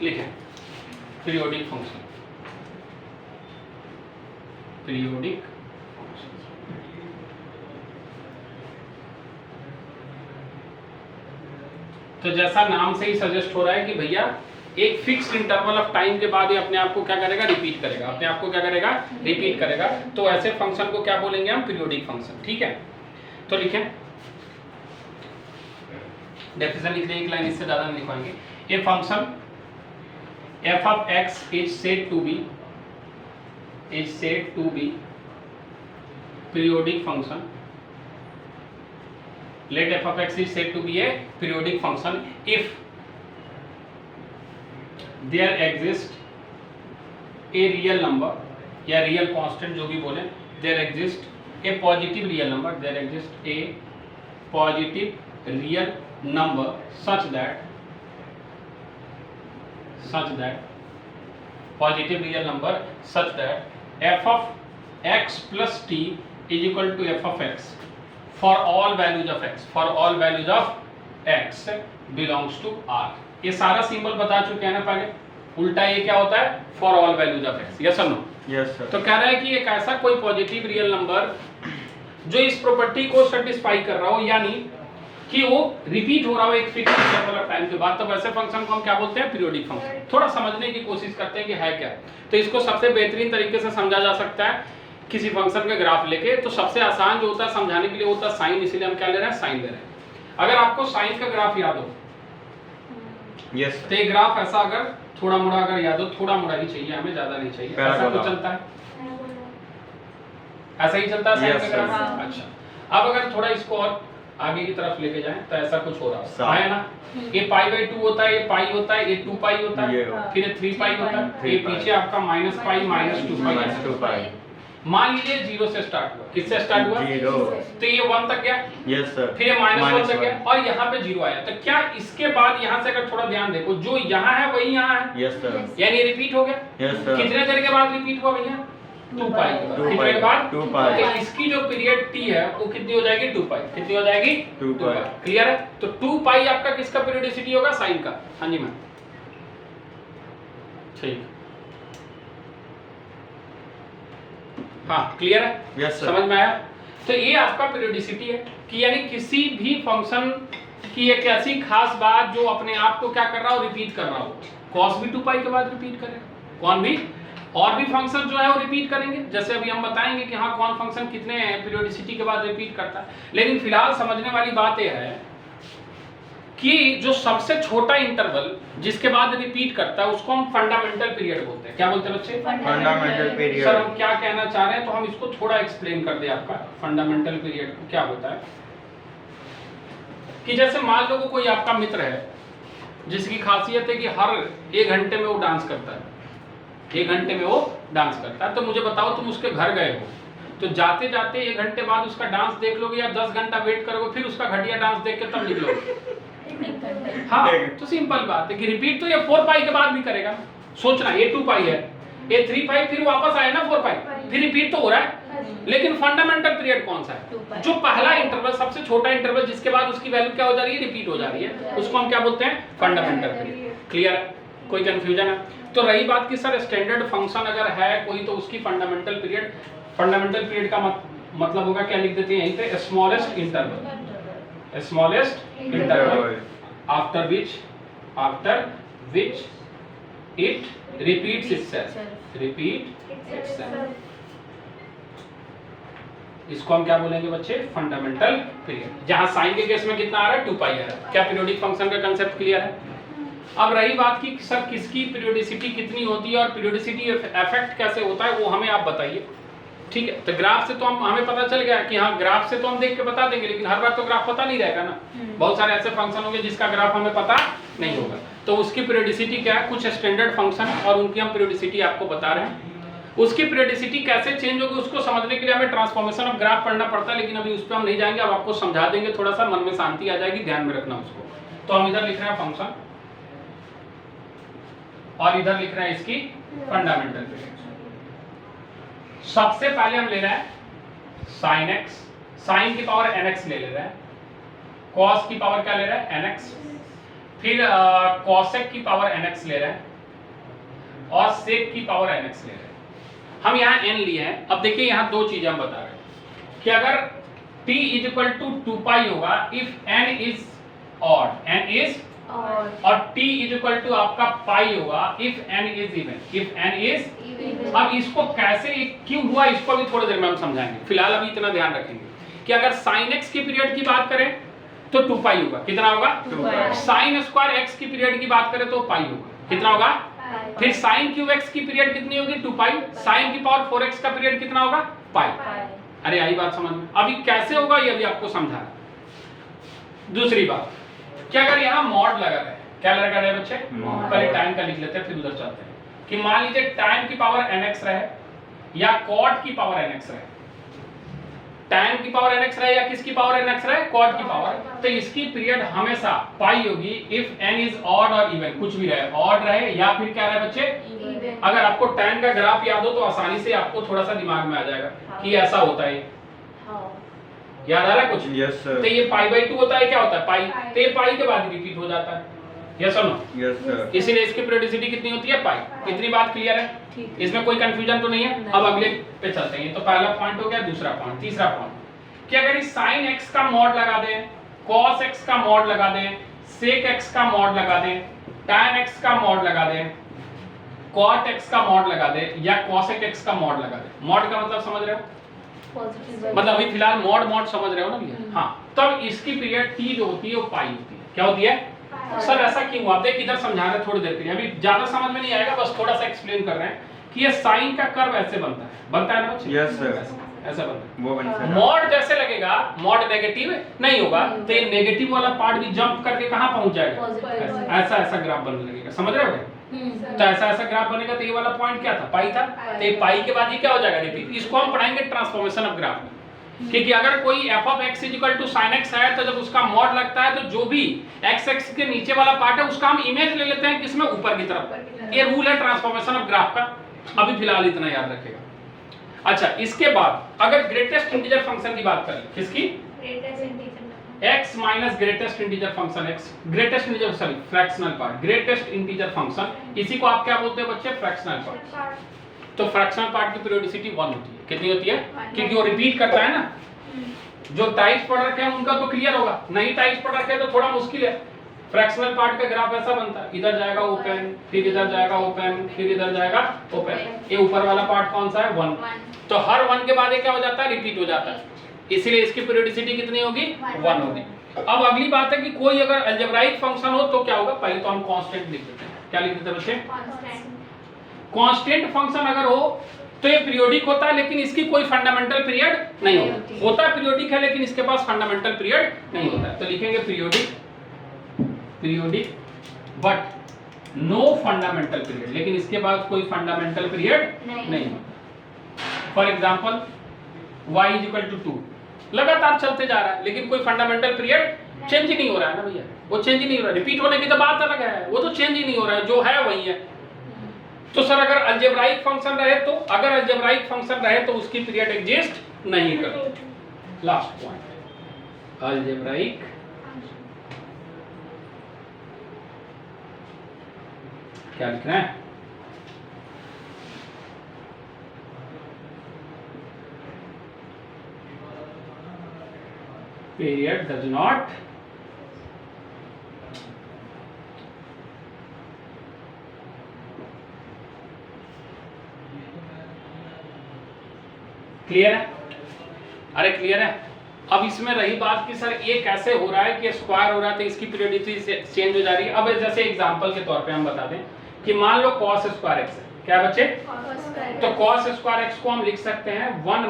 लिखें periodic function, periodic तो जैसा नाम से ही सजेस्ट हो रहा है कि भैया एक फिक्स्ड इंटरवल ऑफ टाइम के बाद ये अपने आप को क्या करेगा, रिपीट करेगा, अपने आप को क्या करेगा, रिपीट करेगा। तो ऐसे फंक्शन को क्या बोलेंगे हम, पीरियोडिक फंक्शन। ठीक है, तो लिखें डेफिनेशन लिख दें, एक लाइन, इससे ज्यादा नहीं लिखवाएंगे। A function f of x is said to be periodic function. Let f of x is said to be a periodic function if there exists a real number या real constant जो भी बोले, there exists a positive real number, there exists a positive real number such that positive real number such that f of x plus t is equal to f of x for all values of x, for all values of x belongs to R। ये सारा symbol बता चुके हैं ना पहले, उल्टा ये क्या होता है, for all values of x। Yes और नो? Yes sir. तो कह रहा है कि एक ऐसा कोई पॉजिटिव रियल नंबर जो इस प्रॉपर्टी को सेटिस्फाई कर रहा हो, यानी कि वो रिपीट हो रहा हो एक फिक्स इंटरवल ऑफ टाइम के बाद, तो वैसे फंक्शन को हम क्या बोलते हैं, पीरियोडिक फंक्शन। थोड़ा समझने की कोशिश करते हैं कि है क्या। तो इसको सबसे बेहतरीन तरीके से समझा जा सकता है किसी फंक्शन का ग्राफ लेके। तो सबसे आसान जो होता है समझाने के लिए होता है साइन, इसीलिए हम क्या ले रहे हैं, साइन ले रहे हैं। अगर आपको साइन का ग्राफ याद हो, यस, तो ये ग्राफ ऐसा अगर थोड़ा मोड़ा अगर याद हो, थोड़ा मोड़ा ही चाहिए हमें, ज्यादा नहीं चाहिए, ऐसा कुछ चलता है, ऐसा ही चलता है साइन का ग्राफ। अच्छा, अब अगर थोड़ा इसको और आगे की तरफ लेके जाएं तो ऐसा कुछ हो रहा है ना, ये पाई बाई 2 होता है, ये पाई होता है, ये 2 पाई होता है, फिर ये 3 पाई होता है, ये पीछे आपका माइनस पाई माइनस 2 पाई। मान लीजिए 0 से स्टार्ट हुआ, किससे स्टार्ट हुआ, 0, तो ये 1 तक गया, यस सर, फिर ये -1 तक गया और यहाँ पे 0 आया। तो क्या इसके बाद यहाँ से अगर थोड़ा ध्यान देखो, जो यहाँ है वही यहाँ है, यस सर, यानी रिपीट हो गया। Yes sir. कितने देर के बाद रिपीट हुआ भैया, 2 पाई के बाद। कितने के बाद, 2 पाई। तो इसकी जो पीरियड t है वो कितनी हो जाएगी, 2 पाई। कितनी हो जाएगी, 2 पाई। क्लियर है? तो 2 पाई आपका किसका पीरियोडिसिटी होगा, साइन का। हाँ जी मैम, ठीक, हाँ क्लियर है, यस सर, समझ में आया? तो ये आपका पीरियोडिसिटी है कि यानी किसी भी फंक्शन की एक ऐसी खास बात जो अपने आप को क्या कर रहा हो, रिपीट कर रहा हो। कॉस भी 2 पाई के बाद रिपीट करेगा, कौन भी, और भी फंक्शन जो है वो रिपीट करेंगे, जैसे अभी हम बताएंगे कि हाँ कौन फंक्शन कितने पीरियोडिसिटी के बाद रिपीट करता है। लेकिन फिलहाल समझने वाली बात यह है कि जो सबसे छोटा इंटरवल जिसके बाद रिपीट करता है उसको हम फंडामेंटल पीरियड बोलते हैं। क्या बोलते हैं बच्चे, फंडामेंटल पीरियड। सर हम क्या कहना चाह रहे हैं, तो हम इसको थोड़ा एक्सप्लेन कर दें आपका फंडामेंटल पीरियड को क्या होता है। कि जैसे मान लो कोई आपका मित्र है जिसकी खासियत है कि हर 1 घंटे में वो डांस करता है, 1 घंटे में वो डांस करता है। तो मुझे बताओ, तुम उसके घर गए हो तो जाते जाते 1 घंटे बाद उसका डांस देख लोगे या 10 घंटा वेट करोगे, फिर उसका घटिया डांस देख के तब निकलोगे? हाँ, तो सिंपल बात है कि रिपीट तो ये 4 पाई के बाद भी करेगा। सोचना, ये 2 पाई है, ये 3 पाई, फिर वापस आया ना 4 पाई, फिर रिपीट तो हो रहा है। लेकिन फंडामेंटल पीरियड कौन सा है, जो पहला इंटरवल, सबसे छोटा इंटरवल जिसके बाद उसकी वैल्यू क्या हो जा रही है, रिपीट हो जा रही है, उसको हम क्या बोलते हैं, फंडामेंटल पीरियड। क्लियर है, कोई कंफ्यूजन है? तो रही बात कि सर स्टैंडर्ड फंक्शन अगर है कोई, तो उसकी फंडामेंटल पीरियड का मतलब होगा, क्या लिख देते हैं यहीं पे, smallest interval, smallest interval after which it repeats itself, इसको हम क्या बोलेंगे बच्चे, फंडामेंटल पीरियड। जहां साइन के केस में कितना आ रहा है, 2 पाई आ रहा है। क्या पीरियोडिक फंक्शन का कंसेप्ट क्लियर है? अब रही बात कि सर किसकी पीरियोडिसिटी कितनी होती है और पीरियोडिसिटी इफेक्ट कैसे होता है, वो हमें आप बताइए। ठीक है, तो ग्राफ से तो हमें पता चल गया कि हाँ ग्राफ से तो हम देख के बता देंगे, लेकिन हर बार तो ग्राफ पता नहीं रहेगा ना। बहुत सारे ऐसे फंक्शन होंगे जिसका ग्राफ हमें पता नहीं होगा, तो उसकी पीरियोडिसिटी क्या है, कुछ स्टैंडर्ड फंक्शन और उनकी हम पीरियोडिसिटी आपको बता रहे हैं। उसकी पीरियोडिसिटी कैसे चेंज होगी उसको समझने के लिए हमें ट्रांसफॉर्मेशन ऑफ ग्राफ पढ़ना पड़ता है, लेकिन अभी उस पर हम नहीं जाएंगे। अब आपको समझा देंगे, थोड़ा सा मन में शांति आ जाएगी, ध्यान में रखना उसको। तो हम इधर लिख रहे हैं फंक्शन और इधर लिख रहे हैं इसकी फंडामेंटल पीरियड। सबसे पहले हम ले रहे हैं साइन एक्स, साइन की पावर nx ले रहे हैं, कॉस की पावर क्या ले रहे हैं nx, फिर कॉसेक की पावर nx ले रहे हैं, और sec की पावर nx ले रहे हैं। हम यहाँ n लिए हैं। अब देखिए यहाँ दो चीजें हम बता रहे हैं कि अगर t इज इक्वल टू 2 पाई होगा if n is odd, n is और t इज इक्वल टू आपका पाई होगा if n is even, if n is. अब इसको कैसे क्यों हुआ इसको भी थोड़ी देर में हम समझाएंगे, फिलहाल अभी इतना ध्यान रखेंगे कि अगर sin x की पीरियड की बात करें तो 2 पाई होगा, कितना होगा 2 पाई। sin स्क्वायर x की पीरियड की बात करें तो पाई होगा, कितना होगा। फिर sin क्यूब x की पीरियड कितनी होगी 2 पाई, sin की पावर 4x का पीरियड कितना होगा पाई। अरे आई बात समझ में, अभी कैसे होगा ये अभी आपको समझा। दूसरी बात कि अगर यहाँ मॉड लगा रहे, क्या लगा रहे बच्चे, पहले टाइम का लिख लेते हैं फिर उधर चलते हैं कि मान लीजिए टाइम की पावर nx रहे या कॉट की पावर nx रहे, टाइम की पावर nx रहे या किसकी पावर nx रहे, कॉट की पावर, तो इसकी पीरियड हमेशा पाई होगी इफ n इज ऑड और इवन, कुछ भी रहे, ऑड रहे या फिर क्या रहे बच्चे। अगर आपको टाइम का ग्राफ याद हो तो आसानी से आपको थोड़ा सा दिमाग में आ जाएगा कि ऐसा होता है, याद आ रहा है कुछ। Yes, sir. तो ये पाई बाई 2 होता है, क्या होता है पाई, तो ये पाई के बाद रिपीट हो जाता है, यस और नो। Yes, sir. इसीलिए इसकी पीरियोडिसिटी कितनी होती है पाई। इतनी बात क्लियर है, इसमें कोई कंफ्यूजन तो नहीं है। अब अगले पे चलते हैं। तो पहला पॉइंट हो गया, दूसरा पॉइंट, तीसरा पॉइंट कि अगर इस sin x का मॉड लगा दें, cos x का मॉड लगा दें, sec x का मॉड लगा दें, tan x का मॉड लगा दें, cot x का मॉड लगा दें या cosec x का मॉड लगा दें। मॉड का मतलब समझ रहे हो, मतलब अभी फिलहाल मॉड समझ रहे हो ना भैया। हाँ, तब इसकी पीरियड t जो होती है वो पाई होती है, क्या होती है। सर ऐसा क्यों, आप देख इधर समझा रहे थोड़ी देर के लिए, अभी ज्यादा समझ में नहीं आएगा, बस थोड़ा सा एक्सप्लेन कर रहे हैं कि ये साइन का कर्व ऐसे बनता है ना बच्चे। Yes, sir. ऐसा बनता है। वो बन सकता है। मॉड जैसे लगेगा, मॉड नेगेटिव नहीं होगा तो ये नेगेटिव वाला पार्ट भी जंप करके कहां पहुंच जाएगा, ऐसा ग्राफ बनने लगेगा, समझ रहे हो। तो ऐसा ग्राफ बनेगा तो ये वाला पॉइंट क्या था पाई था, तो ये पाई के बाद ये क्या हो जाएगा रिपीट। इसको हम पढ़ाएंगे ट्रांसफॉर्मेशन ऑफ ग्राफ में, क्योंकि अगर कोई f of x equal to sin x है तो जब उसका मॉड लगता है तो जो भी x एक्सिस के नीचे वाला पार्ट है उसका हम इमेज ले लेते हैं किसमें, ऊपर की तरफ। ये रूल है ट्रांसफॉर्मेशन ऑफ ग्राफ का, अभी फिलहाल इतना याद रखेगा। अच्छा, इसके बाद अगर ग्रेटेस्ट इंटीजर फंक्शन की बात करें, किसकी, x minus greatest integer function x, greatest integer sorry fractional part, greatest integer function, इसी को आप क्या बोलते हैं बच्चे, फ्रैक्शनल पार्ट। तो फ्रैक्शनल पार्ट की पीरियोडिसिटी 1 होती है, कितनी होती है, क्योंकि वो रिपीट करता है ना। जो टाइप्स पढ़ रखे हैं उनका तो क्लियर होगा, नहीं टाइप्स पढ़ रखे हैं तो थोड़ा मुश्किल है। फ्रैक्शनल पार्ट का ग्राफ ऐसा बनता है, इधर जाएगा ओपन, फिर इधर जाएगा ओपन, फिर इधर जाएगा ओपन। ये ऊपर वाला पार्ट कौन सा है, 1। तो हर 1 के बाद ये क्या हो जाता है, रिपीट हो जाता है, इसीलिए इसकी पीरियोडिसिटी कितनी होगी, 1 होगी। अब अगली बात है कि कोई अगर अलजेब्राइक फंक्शन हो तो क्या होगा, पहले तो हम कांस्टेंट लिख देते हैं। क्या लिख देते हैं बच्चे, कांस्टेंट फंक्शन अगर हो तो ये पीरियोडिक होता है, लेकिन इसकी कोई फंडामेंटल पीरियड नहीं होता है पीरियोडिक है लेकिन इसके पास फंडामेंटल पीरियड नहीं होता है। तो लिखेंगे periodic but no fundamental period, लेकिन इसके पास कोई फंडामेंटल पीरियड नहीं होता। फॉर एग्जांपल y = 2 लगातार चलते जा रहा है लेकिन कोई फंडामेंटल पीरियड चेंज ही नहीं हो रहा है ना भैया, वो चेंज ही नहीं हो रहा है। रिपीट होने की तो बात अलग है, वो तो चेंज ही नहीं हो रहा है, जो है वही है। तो सर अगर अलजेब्राइक फंक्शन रहे तो, अगर अलजेब्राइक फंक्शन रहे तो उसकी पीरियड एग्जिस्ट नहीं करती। लास्ट पॉइंट, अलजेब्राइक क्या लिख रहे हैं, period does not क्लियर है, अरे क्लियर है। अब इसमें रही बात कि सर ये कैसे हो रहा है कि स्क्वायर हो रहा है तो इसकी पीरियोडिसिटी चेंज हो जा रही है। अब जैसे एग्जांपल के तौर पे हम बता दें कि मान लो cos स्क्वायर x है, क्या बच्चे, तो cos स्क्वायर x को हम लिख सकते हैं 1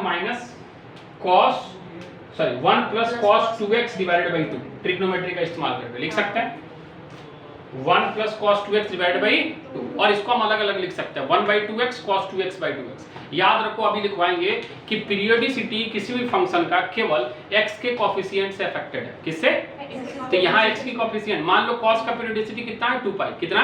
plus cos 2x divided by 2, trigonometry का इस्तेमाल करके लिख सकते हैं 1 plus cos 2x divided by 2, और इसको हम अलग अलग लिख सकते हैं 1/2x cos 2x by 2x। याद रखो, अभी लिखवाएंगे कि पीरियोडिसिटी किसी भी फंक्शन का केवल x के कोफिशिएंट से अफेक्टेड है, किससे, तो यहाँ x की कोफिशिएंट, मान लो cos का पीरियोडिसिटी कितना है 2 पाई, कितना,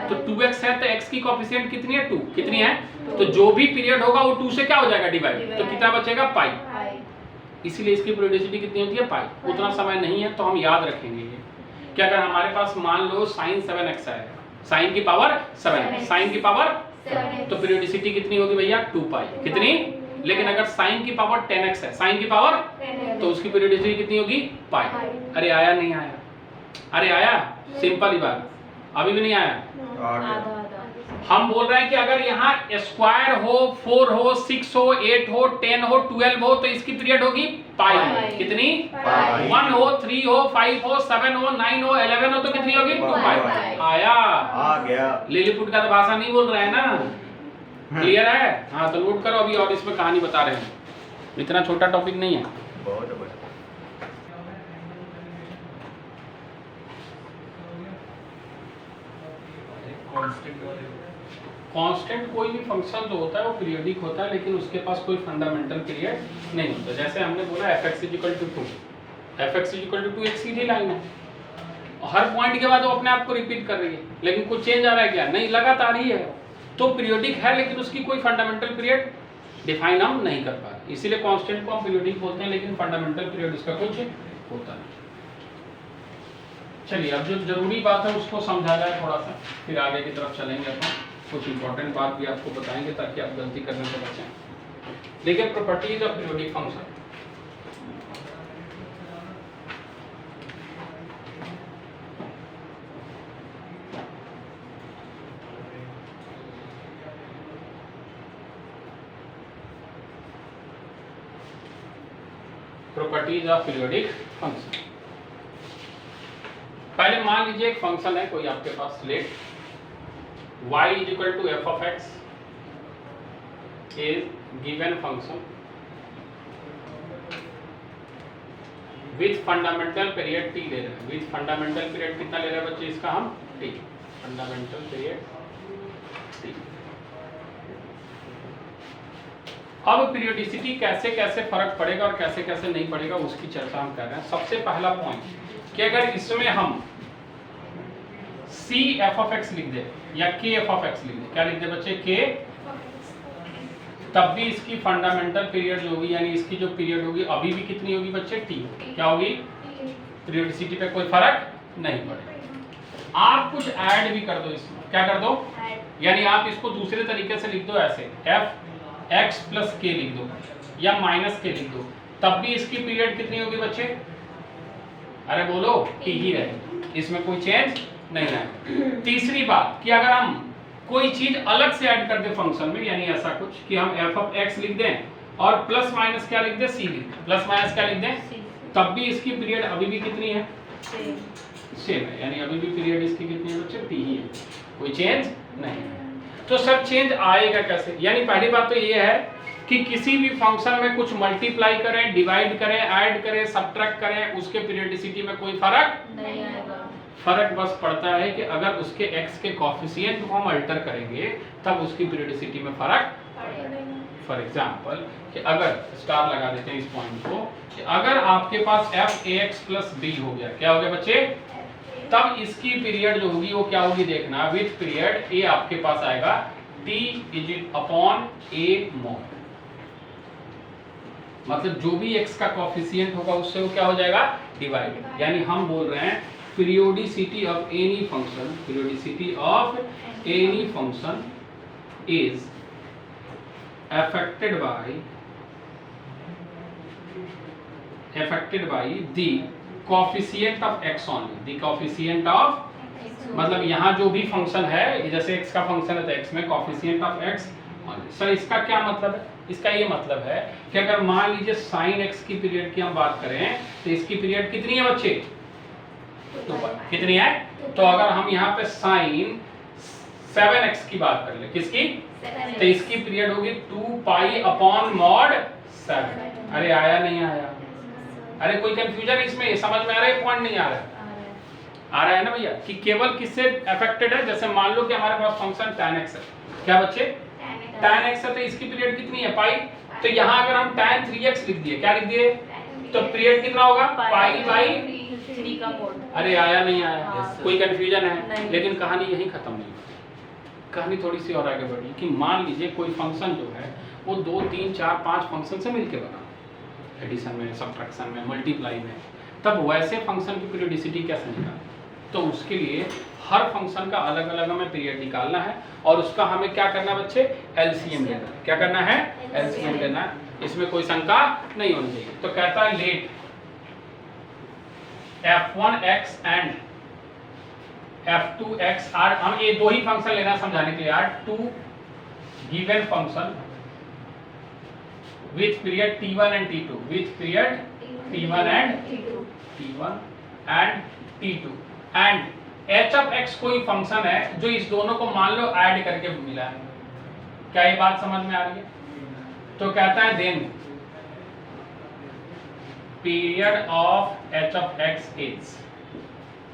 तो 2x है तो x की कोफिशिएंट कितनी है 2, कितनी है, तो जो भी पीरियड होगा वो 2 से क्या हो जाएगा डिवाइड, तो कितना बचेगा पाई, इसीलिए इसकी पीरियोडिसिटी कितनी होती है पाई। उतना समय नहीं है तो हम याद रखेंगे ये कि अगर हमारे पास मान लो sin 7x है, sin की पावर 7, sin की पावर तो पीरियोडिसिटी कितनी होगी भैया 2 पाई। कितनी? लेकिन अगर साइन की पावर 10x है, साइन की पावर तो उसकी पीरियोडिसिटी कितनी होगी पाई। अरे आया नहीं आया? अरे आया? सिंपल ही बात, अभी भी नहीं आया। हम बोल रहे हैं कि अगर यहाँ स्क्वायर हो, 4 हो, 6 हो, 8 हो, 10 हो, 12 हो तो इसकी पीरियड होगी पाई। कितनी? 1 हो, 3 हो, 5 हो, 7 हो, 9 हो, 11 हो तो कितनी होगी 2 पाई। आया? आ गया। लिलीपुट का तो भाषा नहीं बोल रहे हैं ना, क्लियर है? हाँ तो नोट करो अभी, और इसमें कहानी बता रहे हैं, इतना छोटा टॉपिक नहीं है। बहुत कांस्टेंट कोई भी फंक्शन जो होता है वो पीरियोडिक होता है, लेकिन उसके पास कोई फंडामेंटल पीरियड नहीं होता। जैसे हमने बोला fx = 2, fx = 2 एक सीधी लाइन है, हर पॉइंट के बाद वो अपने आप को रिपीट कर रही है, लेकिन कुछ चेंज आ रहा है क्या? नहीं, लगातार ही है। तो पीरियोडिक है लेकिन उसकी कोई फंडामेंटल पीरियड डिफाइन हम नहीं कर पा रहे, इसीलिए कांस्टेंट को हम पीरियोडिक बोलते हैं, लेकिन फंडामेंटल पीरियड उसका कुछ होता नहीं। चलिए अब जो जरूरी बात है उसको समझा जाए थोड़ा सा, फिर आगे की तरफ चलेंगे अपन, कुछ इंपॉर्टेंट बात भी आपको बताएंगे ताकि आप गलती करने से बचें। देखिए properties of periodic function. Properties of periodic function. पहले मान लीजिए एक फंक्शन है कोई आपके पास, late y = f of x is given function with fundamental period t ले रहे हैं। with fundamental period कितना ले रहे हैं बच्चे इसका हम? t, fundamental period t। अब पीरियोडिसिटी कैसे कैसे फर्क पड़ेगा और कैसे कैसे नहीं पड़ेगा उसकी चर्चा हम कर रहे हैं। सबसे पहला पॉइंट कि अगर इसमें हम c f of x लिख दे या k f of x लिख दे, क्या लिख दे बच्चे? k, तब भी इसकी फंडामेंटल पीरियड जो होगी, यानी इसकी जो पीरियड होगी अभी भी कितनी होगी बच्चे? t। क्या होगी? पीरियोडिसिटी पे कोई फर्क नहीं पड़ेगा। आप कुछ ऐड भी कर दो इसमें, क्या कर दो? यानी आप इसको दूसरे तरीके से लिख दो, ऐसे f x plus k लिख दो या माइनस k लिख दो, तब भी इसकी पीरियड कितनी होगी बच्चे? अरे बोलो, t ही रहेगी, इसमें कोई चेंज नहीं है। तीसरी बात कि अगर हम कोई चीज अलग से ऐड कर दे फंक्शन में, यानी ऐसा कुछ कि हम f of x लिख दें और प्लस माइनस क्या लिख दें? c लिख दें, प्लस माइनस क्या लिख दें? तब भी इसकी पीरियड अभी भी कितनी है? सेम है, यानी अभी भी पीरियड इसकी कितनी है बच्चे? t ही है, कोई चेंज नहीं है। तो सर चेंज आएगा कैसे? यानी पहली बात तो ये है कि किसी भी फंक्शन में कुछ मल्टीप्लाई करें, डिवाइड करें, ऐड करें, सब्ट्रैक्ट करें, उसके पीरियोडिसिटी में कोई फर्क नहीं आएगा। फर्क बस पड़ता है कि अगर उसके x के कोफिशिएंट को हम अल्टर करेंगे तब उसकी पीरियोडिसिटी में फर्क पड़ेगा। फॉर एग्जांपल कि अगर स्टार लगा देते हैं इस पॉइंट को, कि अगर आपके पास f(ax + b) हो गया, क्या हो गया बच्चे? तब इसकी पीरियड जो होगी वो क्या होगी देखना, विद पीरियड a आपके पास आएगा t/a mod, मतलब जो भी x का कोफिशिएंट होगा उससे वो क्या हो जाएगा? डिवाइड। यानी हम बोल रहे हैं periodicity of any function is affected by the coefficient of x only, the coefficient of, मतलब यहाँ जो भी फंक्शन है, जैसे x का फंक्शन है तो x में coefficient of x only। Sir इसका क्या मतलब है? इसका ये मतलब है कि अगर मान लीजिए sin x की पीरियड की हम बात करें तो इसकी पीरियड कितनी है बच्चे? कितनी है? तो अगर हम यहाँ पे sin 7x की बात कर ले, किसकी? तो इसकी पीरियड होगी 2π/mod 7। अरे आया नहीं आया? अरे कोई कंफ्यूजन इसमें? समझ में आ रहा है? पॉइंट नहीं आ रहा है? आ रहा है ना भैया? कि केवल किससे अफेक्टेड है? जैसे मान लो कि हमारे पास फंक्शन tan x है, क्या बच्चे? tan x है, तो इसकी पीरियड कितनी है? पाई। तो यहाँ अगर हम tan 3x लिख दिए, क्या लिख दिए? तो पीरियड कितना होगा? π/3 का मोड। अरे आया नहीं आया? कोई कंफ्यूजन है? लेकिन कहानी यहीं खत्म नहीं होती, कहानी थोड़ी सी और आगे बढ़ी कि मान लीजिए कोई फंक्शन जो है वो 2, 3, 4, 5 फंक्शन से मिलकर बना, एडिशन में, सब्ट्रैक्शन में, मल्टीप्लाई में, तब वैसे फंक्शन की पीरियोडिसिटी कैसे निकालें? तो उसके लिए हर फंक्शन का अलग अलग हमें पीरियड निकालना है और उसका हमें क्या करना है बच्चे, एलसीएम लेना है। क्या करना है, एलसीएम लेना है, इसमें कोई शंका नहीं होनी चाहिए। तो कहता है late f1x and f2x are, हम ये दो ही फंक्शन लेना समझाने के लिए, are two given function with period t1 and t2, with period t1 and t2 and h of x कोई फंक्शन है जो इस दोनों को मान लो ऐड करके मिला है। क्या ये बात समझ में आ रही है? तो कहता है then period of h of x is,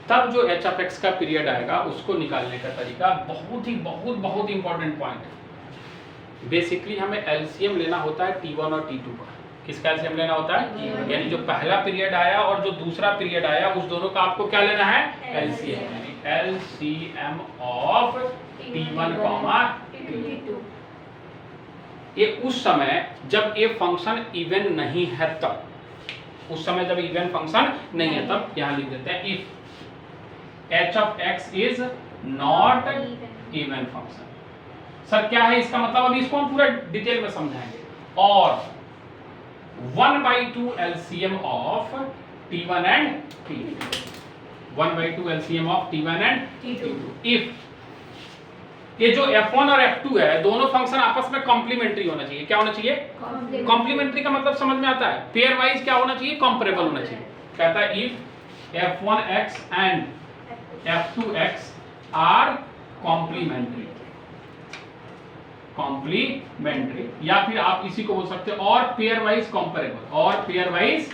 तब जो h ऑफ x का पीरियड आएगा उसको निकालने का तरीका बहुत इंपॉर्टेंट पॉइंट है। बेसिकली हमें एलसीएम लेना होता है t1 और t2 का। किसका एलसीएम लेना होता है? यानी जो पहला पीरियड आया और जो दूसरा पीरियड आया उस दोनों का आपको क्या लेना है? LCM. LCM of t1 t2। ये उस समय जब ये फंक्शन इवन नहीं है तब, उस समय जब इवन फंक्शन नहीं है तब यहां लिख देते हैं if h of x is not even function. Sir क्या है इसका मतलब? अभी इसको हम पूरा डिटेल में समझाएंगे। और 1/2 LCM of t1 and t2, 1/2 LCM of t1 and t2 if ये जो f1 और f2 है दोनों फंक्शन आपस में कॉम्प्लीमेंट्री होना चाहिए। क्या होना चाहिए? कॉम्प्लीमेंट्री का मतलब समझ में आता है, पेयर वाइज क्या होना चाहिए? कंपेरेबल होना चाहिए। कहता है if f1x and f2x are complementary, complementary, या फिर आप इसी को बोल सकते हो और पेयर वाइज कंपेरेबल, और पेयर वाइज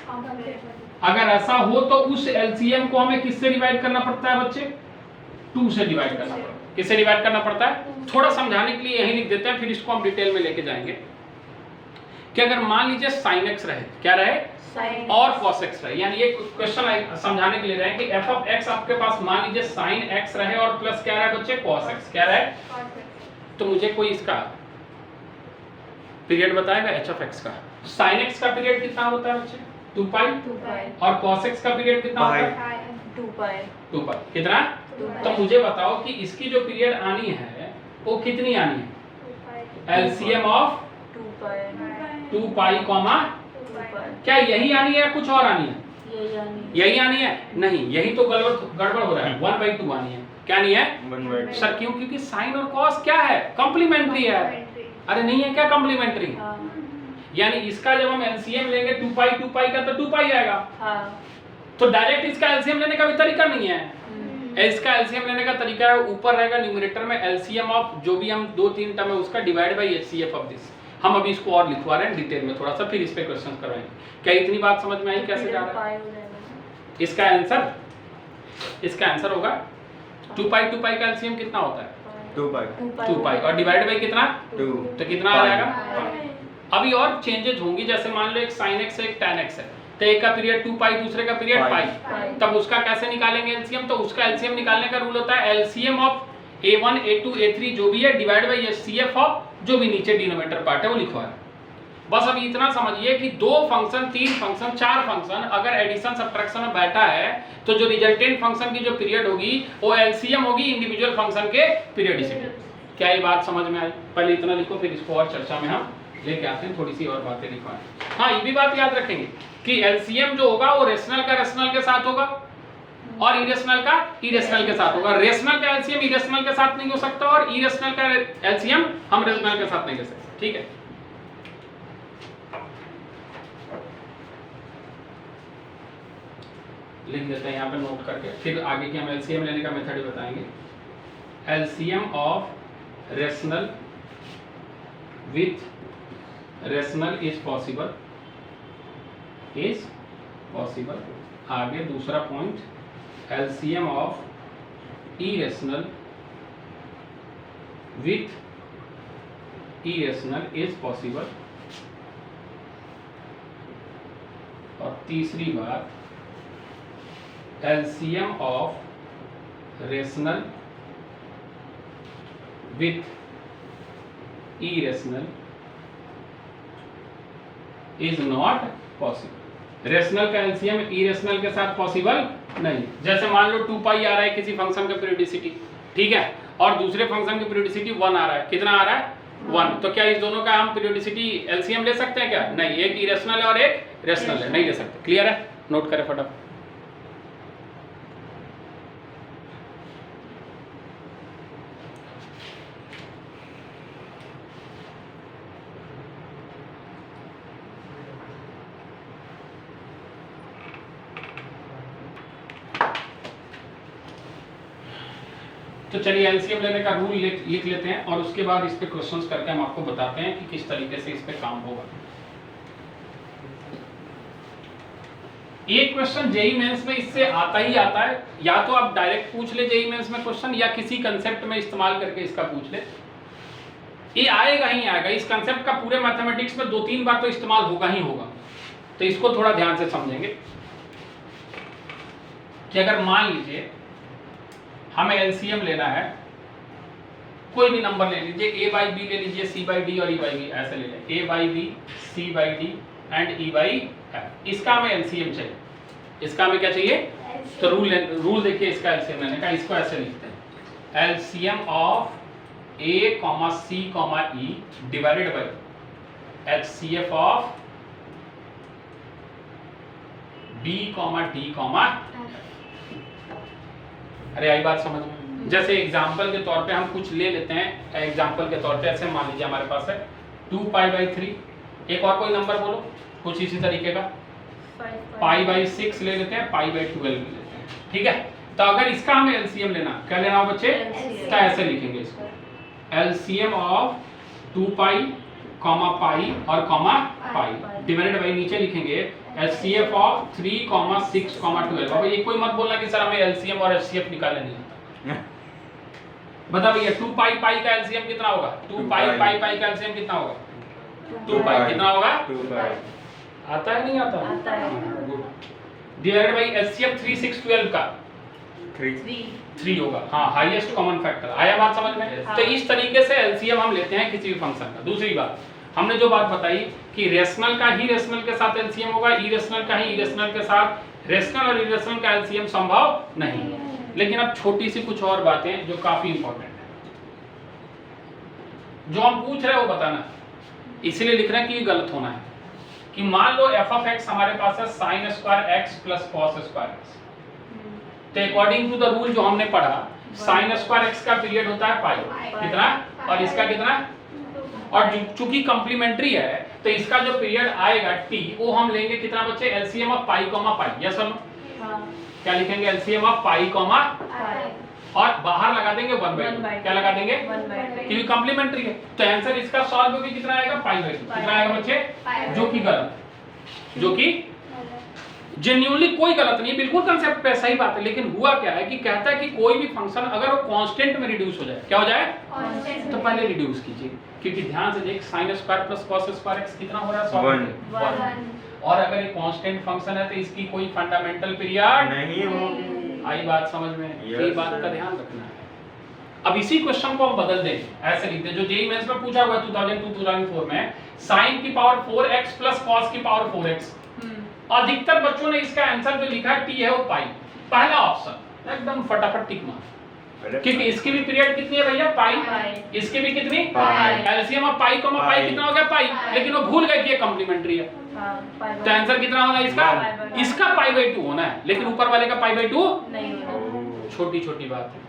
अगर ऐसा हो तो उस एलसीएम को हमें किससे डिवाइड करना पड़ता है बच्चे? 2 से डिवाइड करना पड़ता है। किससे डिवाइड करना पड़ता है? थोड़ा समझाने के लिए यही लिख देते हैं, फिर इसको हम डिटेल में लेके जाएंगे कि अगर मान लीजिए sin x रहे, क्या रहे? और cos x रहे, यानी ये क्वेश्चन समझाने के लिए रहे कि f ऑफ x आपके पास मान लीजिए sin x रहे और प्लस क्या रहे बच्चे? cos x। क्या रहे? तो मुझे कोई इसका पीरियड बताएगा h ऑफ x का? sin x का पीरियड कितना होता है बच्चे? 2 पाई। और cos x का पीरियड कितना होता है? 2 पाई। कितना? तो मुझे बताओ कि इसकी जो पीरियड आनी है वो कितनी आनी है? एलसीएम ऑफ 2 पाई कॉमा, क्या यही आनी है या कुछ और आनी है? यही आनी है? नहीं, यही तो गड़बड़ हो रहा है। 1/2 आनी है। क्या नहीं है? 1/2। सर क्यों? क्योंकि साइन और कॉस क्या है? कॉम्प्लीमेंट्री है। अरे नहीं है क्या कॉम्प्लीमेंट्री? यानी इसका जब हम एलसीएम लेंगे 2 पाई का तो 2 पाई आएगा। तो डायरेक्ट इसका एलसीएम लेने का भी तरीका नहीं है। इसका एलसीएम लेने का तरीका है, ऊपर रहेगा न्यूमरेटर में एलसीएम ऑफ जो भी हम 2-3 टर्म है उसका divide by HCF of this. हम अभी इसको और लिखवा रहे हैं डिटेल में थोड़ा सा, फिर इस पे क्वेश्चन करवाएंगे। क्या इतनी बात समझ में आई कैसे जा रहा है? इसका आंसर होगा 2 पाई का एलसीएम कितना होता है? 2 पाई और डिवाइड बाय कितना? 2। तो कितना आ जाएगा? अभी और चेंजेस होंगी, जैसे मान लो एक sin x है एक tan x है, तो एक का पीरियड 2 पाई दूसरे का पीरियड पाई, तब उसका कैसे निकालेंगे एलसीएम? तो उसका एलसीएम निकालने का रूल होता है LCM of a1 a2 a3 जो भी है डिवाइड बाय एचसीएफ ऑफ जो भी नीचे डिनोमिनेटर पार्ट है वो लिखवा है। बस अभी इतना समझिए कि 2 फंक्शन 3 फंक्शन 4 फंक्शन अगर एडिशन सब्ट्रैक्शन में बैठा है तो जो रिजल्टेंट फंक्शन की जो पीरियड होगी वो एलसीएम होगी इंडिविजुअल फंक्शन के पीरियडिसिटी। क्या ये बात समझ में आई? पहले इतना लिखो, फिर इसको और चर्चा में हम लेके आते हैं, थोड़ी सी और बातें लिखवाएं। हाँ, ये भी बात याद रखेंगे कि एलसीएम जो होगा वो रेशनल का रेशनल के साथ होगा और इरेशनल का इरेशनल के साथ होगा। रेशनल का एलसीएम इरेशनल के साथ नहीं हो सकता और इरेशनल का एलसीएम हम रेशनल के साथ नहीं ले सकते। ठीक है, लिख देते हैं यहाँ पे नोट करके, फिर आगे की हम एलसीएम लेने का मेथड ही बताएंगे। LCM of rational with rational is possible, आगे दूसरा point LCM of irrational with irrational is possible, और तीसरी बात LCM of rational with irrational is not possible. Rational का एलसीएम इरेशनल के साथ पॉसिबल नहीं। जैसे मान लो 2 पाई आ रहा है किसी फंक्शन का पीरियोडिसिटी, ठीक है, और दूसरे फंक्शन की पीरियोडिसिटी 1 आ रहा है। कितना आ रहा है? 1। तो क्या इस दोनों का हम पीरियोडिसिटी एलसीएम ले सकते हैं क्या? नहीं, एक इरेशनल है और एक रेशनल है, नहीं ले सकते। क्लियर है? नोट करें फटाफट। तो चलिए एलसीएम लेने का रूल लिख लेते हैं और उसके बाद इस पे क्वेश्चंस करके हम आपको बताते हैं कि किस तरीके से इस पे काम होगा। एक क्वेश्चन जेई मेंस में इससे आता ही आता है, या तो आप डायरेक्ट पूछ ले जेई मेंस में क्वेश्चन, या किसी कंसेप्ट में इस्तेमाल करके इसका पूछ ले। ये आएगा ही आएगा, इस कंसेप्ट का पूरे मैथमेटिक्स में 2-3 बार तो इस्तेमाल होगा ही होगा। तो इसको थोड़ा ध्यान से समझेंगे कि अगर मान लीजिए हमें एलसीएम लेना है, कोई भी नंबर ले लीजिए, a बाई बी ले लीजिए, c बाई डी और e बाई बी, ऐसे ले लें, a by B, c by D and e by F. इसका हमें एलसीएम चाहिए। इसका हमें क्या चाहिए? तो रूल देखिए इसका एलसीएम लेने का। इसको ऐसे लिखते हैं, LCM of a, c, e divided by HCF of b, d, अरे आई बात समझ में? जैसे एग्जांपल के तौर पे हम कुछ ले लेते हैं। एग्जांपल के तौर पे ऐसे मान लीजिए हमारे पास है 2 पाई बाई 3। एक और कोई नंबर बोलो कुछ इसी तरीके का, पाई बाई 6 ले लेते हैं, पाई बाई 12 ले लेते हैं, ठीक है। तो अगर इसका हमें एलसीएम लेना, क्या लेना हो बच्चे? तो ऐसे लिखेंगे इसको, एलसीएम ऑफ 2 पाई पाई और पाई डिवाइडेड बाई, नीचे लिखेंगे एचसीएफ ऑफ 3, 6, 12। अब ये कोई मत बोलना कि सर हमें एलसीएम और एचसीएफ निकालने नहीं आता। बता भैया 2 पाई का एलसीएम कितना होगा? 2 पाई का एलसीएम कितना होगा? 2 पाई कितना होगा? 2 पाई। आता है नहीं आता? आता है। डिवाइडेड बाई एचसीएफ 3, 6, 12 का 3 होगा। हाँ, हाईएस्ट कॉमन फैक्टर। आया बात समझ में? हाँ। तो इस तरीके से एलसीएम हम लेते हैं किसी भी फंक्शन का। दूसरी बात, हमने जो बात बताई कि रेशनल का ही रेशनल के साथ एलसीएम होगा, इरेशनल का ही इरेशनल के साथ। रेशनल और इरेशनल का एलसीएम संभव नहीं है। लेकिन अब छोटी सी कुछ और बातें जो काफी इंपॉर्टेंट है, जो हम पूछ रहे हैं वो बताना, इसलिए लिख रहे हैं कि ये गलत होना है। कि मान लो एफ ऑफ एक्स हमारे पास है sine square x plus cos square x. तो अकॉर्डिंग टू द रूल जो हमने पढ़ा, साइन स्क्वायर एक्स का पीरियड होता है पाई, कितना, और इसका कितना, और चूंकि कॉम्प्लीमेंट्री है तो इसका जो पीरियड आएगा टी, वो हम लेंगे कितना बच्चे? LCM of pi comma pi. Yes और नो? क्या लिखेंगे? एलसीएम ऑफ पाई कॉमा, और बाहर लगा देंगे 1/2। क्या लगा देंगे? क्योंकि कॉम्प्लीमेंट्री है। तो आंसर इसका सॉल्व होगी कितना आएगा? पाई/2। कितना आएगा बच्चे? जो कि गलत, जो कि जेन्युइनली कोई गलत नहीं, बिल्कुल कांसेप्ट पे सही बात है। लेकिन हुआ क्या है कि कहता है कि कोई भी फंक्शन अगर वो कांस्टेंट में रिड्यूस हो जाए, क्या हो जाए? तो पहले रिड्यूस कीजिए, क्योंकि ध्यान से देख, sin square plus cos square x कितना हो रहा है? 1। और अगर ये कांस्टेंट फंक्शन है तो इसकी कोई फंडामेंटल पीरियड नहीं होगी। आई बात समझ में? Yes, ये बात का ध्यान रखना है। अब इसी क्वेश्चन को हम बदल दें, ऐसे लिखते हैं जो जेईई मेंस में पूछा हुआ है 2002-2004 में, sin की पावर 4x प्लस cos की पावर 4x। अधिकतर बच्चों ने इसका आंसर जो लिखा है टी है वो पाई, पहला ऑप्शन एकदम फटाफट टिक मार। क्योंकि इसकी भी पीरियड कितनी है भैया? पाई। इसकी भी कितनी? पाई। एलसीएम ऑफ पाई कॉमा पाई कितना हो गया? पाई। लेकिन वो भूल गए कि ये कॉम्प्लीमेंट्री है। तो आंसर कितना होना है इसका? इसका पाई/2 होना है, लेकिन ऊपर वाले का पाई/2 नहीं होगा। छोटी छोटी बात है।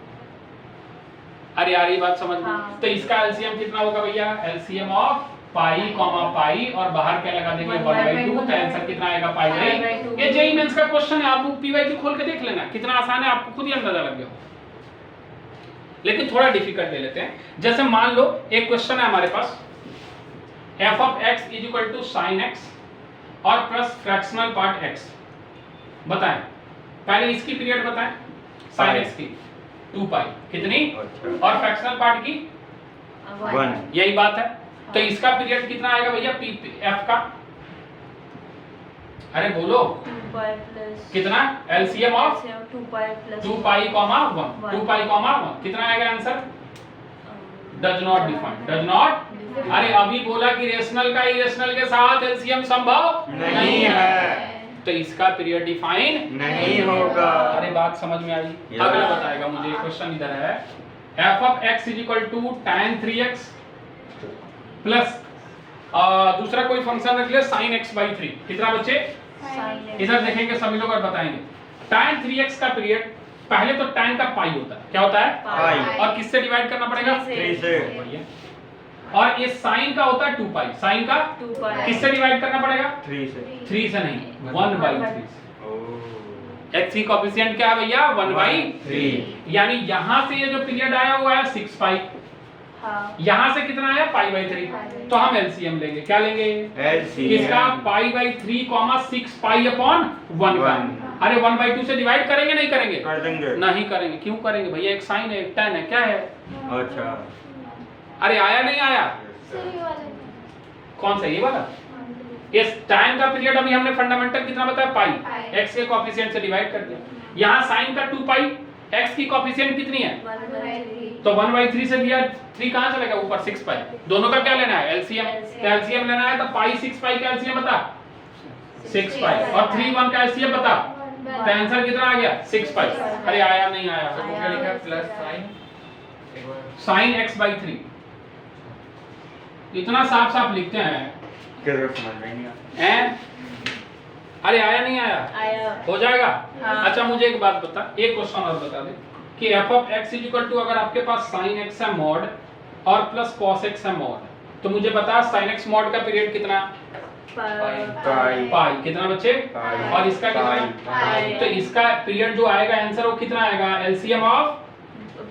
अरे यार ये बात समझ में? हाँ। तो इसका एलसीएम कितना होगा भैया? एलसीएम ऑफ पाई कॉमा पाई और बाहर क्या लगा देंगे? 1/2। तो आंसर कितना आएगा? पाई/2। ये जेईई मेंस का क्वेश्चन है, आप पीवाईक्यू खोल के देख लेना, कितना आसान है, आपको खुद ही अंदाजा लग गया। लेकिन थोड़ा डिफिकल्ट ले लेते हैं। जैसे मान लो एक क्वेश्चन है हमारे पास, f of x is equal to sine x और प्लस फ्रैक्शनल पार्ट x। बताएं, पहले इसकी पीरियड बताएं, साइन x की 2 पाई कितनी, और फ्रैक्शनल पार्ट की 1। यही बात है। तो इसका पीरियड कितना आएगा भैया? f का, अरे बोलो 2 पाई प्लस कितना? LCM of 2 pi plus 2 pi comma 1, 2 pi comma 1 कितना आएगा answer? Does not define, does not. अरे अभी बोला कि रेशनल का इरेशनल के साथ एलसीएम संभव नहीं है। तो इसका पीरियड डिफाइन नहीं होगा। अरे बात समझ में आई? या। अगला बताएगा मुझे, क्वेश्चन इधर है f of x is equal to tan 3x plus दूसरा कोई फंक्शन रख ले sin x by 3। कितना बच्चे? इधर देखेंगे सभी लोग और बताएंगे। tan 3x का पीरियड, पहले तो tan का पाई होता है, क्या होता है? पाई। और किससे डिवाइड करना पड़ेगा? 3 से। बढ़िया। और ये sin का होता है 2 पाई, sin का 2 पाई किससे डिवाइड करना पड़ेगा? 3 से। 3 से नहीं, 1/3 से। ओह x की कोएफिशिएंट क्या है भैया? 1/3। यानी यहाँ से ये जो पीरियड आया हुआ है 6 पाई, हाँ यहाँ से कितना आया? π/3। तो हम एलसीएम लेंगे, क्या लेंगे? LCM किसका? π/3, 6 पाई अपॉन 1/। अरे 1/2 से डिवाइड करेंगे नहीं करेंगे? कर देंगे। नहीं करेंगे। क्यों करेंगे भैया? एक साइन है एक tan है, क्या है? अच्छा अरे आया नहीं आया? कौन सा? ये वाला? इस tan का पीरियड अभी हमने फंडामेंटल कितना बताया? पाई। x के कोएफिशिएंट से डिवाइड कर दिया। यहाँ sin का 2 पाई, x की कोएफिशिएंट कितनी है? 1/3 तो 1/3 से दिया 3 कहाँ चलेगा? ऊपर 6 पाई। दोनों का क्या लेना है? एलसीएम। तो एलसीएम लेना है तो पाई 6 पाई का एलसीएम बता 6 पाई और 3 1 का एलसीएम बता। तो आंसर कितना आ गया? 6 पाई। अरे आया नहीं आया? क्या लिखा है? Plus sin x/3। इतना साफ साफ लिखते हैं किधर समझ में नहीं आता। हैं? अरे आया नहीं आया? आया हो जाएगा। हाँ। अच्छा मुझे एक बात बता, एक क्वेश्चन और बता दे कि f of x is equal to, अगर आपके पास sin x है मॉड और प्लस cos x है मॉड, तो मुझे बता sin x मॉड का पीरियड कितना? पाई। पाई। कितना बच्चे? पाई। और इसका कितना? पाई। तो इसका पीरियड जो आएगा आंसर वो कितना आएगा? एलसीएम ऑफ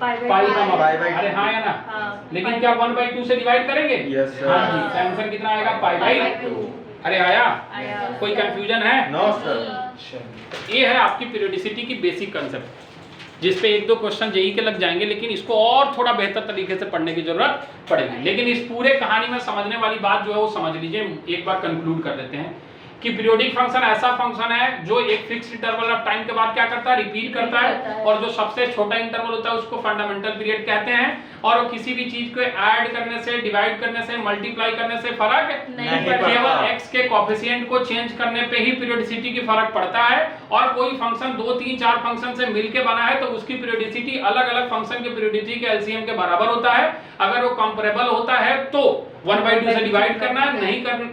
पाई का मॉड। पाई। अरे हाँ या ना? हाँ। लेकिन क्या 1/2 से डिवाइड करेंगे? Yes, sir। हाँ जी। तो आंसर कितना आएगा? π/2। अरे आया? आया। कोई कंफ्यूजन है? No sir. ये है आपकी पीरियोडिसिटी की बेसिक कंसेप्ट, जिस पे 1-2 क्वेश्चन जेई के लग जाएंगे, लेकिन इसको और थोड़ा बेहतर तरीके से पढ़ने की जरूरत पड़ेगी। लेकिन इस पूरे कहानी में समझने वाली बात जो है वो समझ लीजिए। एक बार कंक्लूड कर देते हैं कि पीरियोडिक फंक्शन ऐसा फंक्शन है जो एक फिक्स्ड इंटरवल ऑफ टाइम के बाद क्या करता है? रिपीट करता है। और जो सबसे छोटा इंटरवल होता है उसको फंडामेंटल पीरियड कहते हैं। और वो किसी भी चीज को ऐड करने से, डिवाइड करने से, मल्टीप्लाई करने से फर्क नहीं पड़ता। केवल x के कोएफिशिएंट को चेंज करने पे ही पीरियोडिसिटी की फर्क पड़ता है। और कोई फंक्शन 2 3 4 फंक्शन से मिलके बना है तो उसकी पीरियोडिसिटी अलग-अलग फंक्शन के पीरियोडिसिटी के एलसीएम के बराबर होता है। अगर वो कंपैरेबल होता है तो 1/2 से डिवाइड करना है,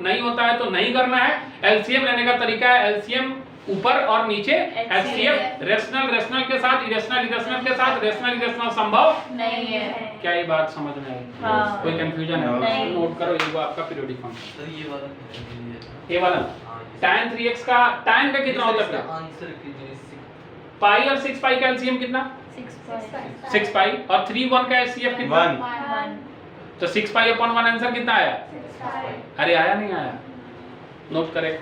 नहीं होता है तो नहीं करना है। एलसीएम लेने का तरीका है एलसीएम ऊपर और नीचे, एचसीएफ रेशनल के साथ, इरेशनल के साथ, रेशनल संभव नहीं है। क्या ये बात समझ में आई? हाँ। कोई कंफ्यूजन है? नहीं। नोट करो, ये वो आपका पीरियोडिक फंक्शन। तो ये वाला ये वाला tan 3x का tan का कितना होता है? आंसर कीजिए। पाई और 6 पाई का एलसीएम कितना? 6 पाई। और 3 1 का एचसीएफ कितना? 1। तो 6 पाई अपॉन 1 आंसर कितना आया? अरे आया नहीं आया? नोट करें।